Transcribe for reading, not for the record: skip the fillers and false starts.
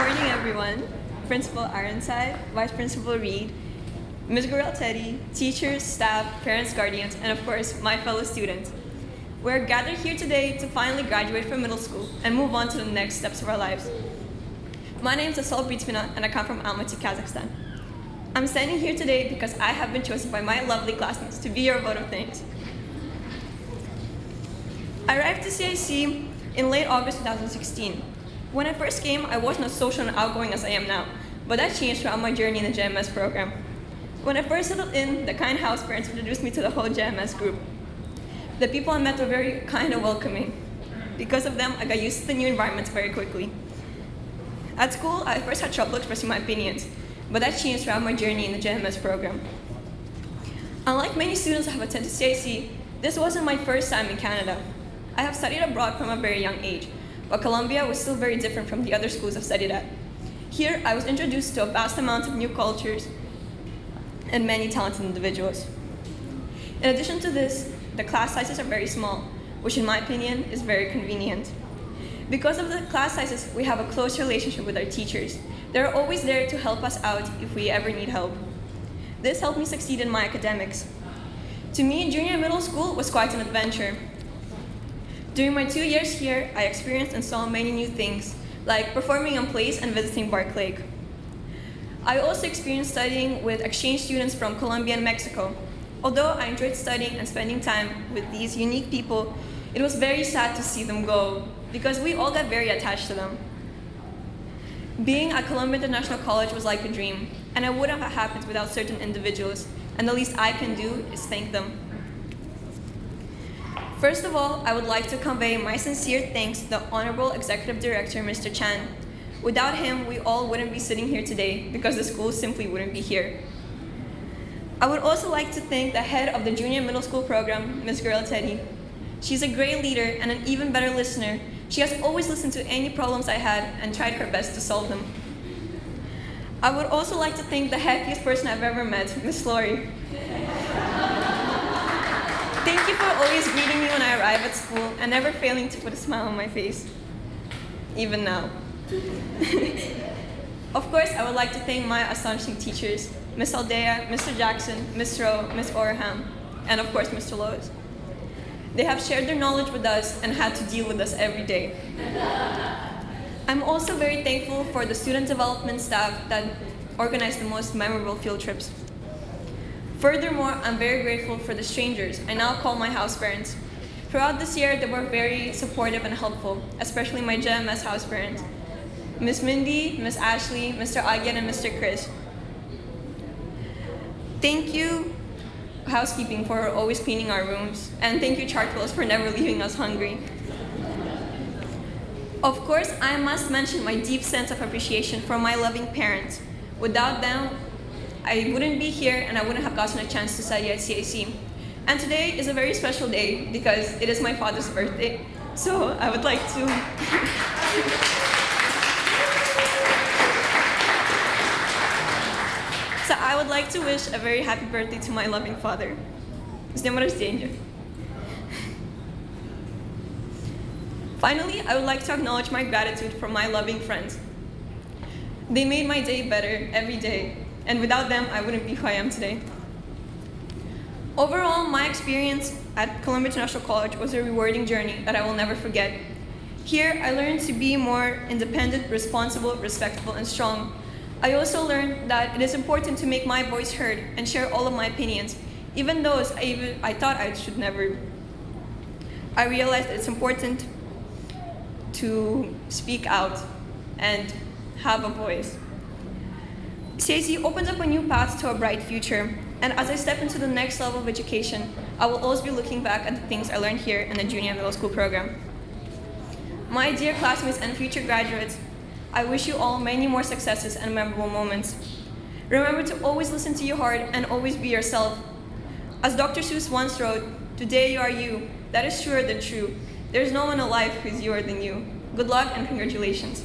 morning, everyone. Principal Ironside, Vice Principal Reed, Ms. Teddy, teachers, staff, parents, guardians, and of course, my fellow students. We're gathered here today to finally graduate from middle school and move on to the next steps of our lives. My name is Assoal Britvina, and I come from Almaty, Kazakhstan. I'm standing here today because I have been chosen by my lovely classmates to be your vote of thanks. I arrived to CIC in late August 2016. When I first came, I wasn't as social and outgoing as I am now, but that changed throughout my journey in the JMS program. When I first settled in, the kind house parents introduced me to the whole JMS group. The people I met were very kind and welcoming. Because of them, I got used to the new environment very quickly. At school, I first had trouble expressing my opinions, but that changed throughout my journey in the JMS program. Unlike many students who have attended CIC, this wasn't my first time in Canada. I have studied abroad from a very young age, but Colombia was still very different from the other schools I've studied at. Here, I was introduced to a vast amount of new cultures and many talented individuals. In addition to this, the class sizes are very small, which in my opinion is very convenient. Because of the class sizes, we have a close relationship with our teachers. They're always there to help us out if we ever need help. This helped me succeed in my academics. To me, junior and middle school was quite an adventure. During my 2 years here, I experienced and saw many new things, like performing on plays and visiting Bark Lake. I also experienced studying with exchange students from Colombia and Mexico. Although I enjoyed studying and spending time with these unique people, it was very sad to see them go, because we all got very attached to them. Being at Columbia International College was like a dream, and it wouldn't have happened without certain individuals, and the least I can do is thank them. First of all, I would like to convey my sincere thanks to the Honorable Executive Director, Mr. Chan. Without him, we all wouldn't be sitting here today because the school simply wouldn't be here. I would also like to thank the head of the junior middle school program, Ms. Teddy. She's a great leader and an even better listener. She has always listened to any problems I had and tried her best to solve them. I would also like to thank the happiest person I've ever met, Ms. Lori. Thank you for always greeting me when I arrive at school and never failing to put a smile on my face, even now. Of course, I would like to thank my astonishing teachers, Ms. Aldea, Mr. Jackson, Ms. Rowe, Ms. Orham, and of course, Mr. Lowe's. They have shared their knowledge with us and had to deal with us every day. I'm also very thankful for the student development staff that organized the most memorable field trips. Furthermore, I'm very grateful for the strangers I now call my house parents. Throughout this year, they were very supportive and helpful, especially my JMS house parents, Ms. Mindy, Ms. Ashley, Mr. Agyan, and Mr. Chris. Thank you, housekeeping, for always cleaning our rooms, and thank you, Chartwells, for never leaving us hungry. Of course, I must mention my deep sense of appreciation for my loving parents. Without them, I wouldn't be here and I wouldn't have gotten a chance to study at CIC. And today is a very special day because it is my father's birthday. So I would like to... So I would like to wish a very happy birthday to my loving father. С днем рождения. Finally, I would like to acknowledge my gratitude for my loving friends. They made my day better every day, and without them, I wouldn't be who I am today. Overall, my experience at Columbia International College was a rewarding journey that I will never forget. Here, I learned to be more independent, responsible, respectful, and strong. I also learned that it is important to make my voice heard and share all of my opinions, even those I thought I should never. I realized it's important to speak out and have a voice. CIC opens up a new path to a bright future, and as I step into the next level of education, I will always be looking back at the things I learned here in the junior and middle school program. My dear classmates and future graduates, I wish you all many more successes and memorable moments. Remember to always listen to your heart and always be yourself. As Dr. Seuss once wrote, "Today you are you. That is truer than true. There's no one alive who's youer than you." Good luck and congratulations.